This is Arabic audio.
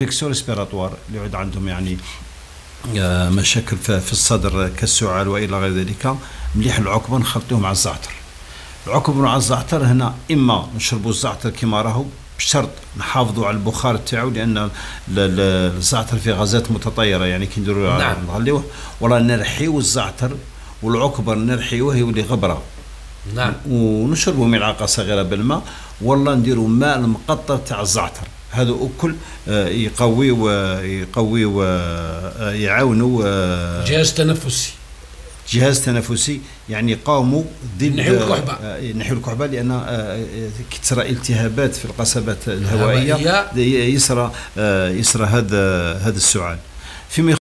انفكسيون ريسبيراتوار اللي يعود عندهم يعني مشاكل في الصدر كالسعال والى غير ذلك، مليح العقبه نخلطوه مع الزعتر. العقبه مع الزعتر هنا اما نشربوا الزعتر كما راهو بشرط نحافظوا على البخار تاعو، لان الزعتر فيه غازات متطيره يعني كي نديروا نغليوه، ولا نرحيو الزعتر والعقبه نرحيوه يولي غبره. نعم. ونشربوا ملعقه صغيره بالماء، ولا نديروا ماء المقطر تاع الزعتر. هذا أكل يقوي ويعاونوا جهاز تنفسي يعني يقاوموا ضد نحو الكحبه، لان كي تصرى التهابات في القصبات الهوائيه يسرى هذا السعال. فيما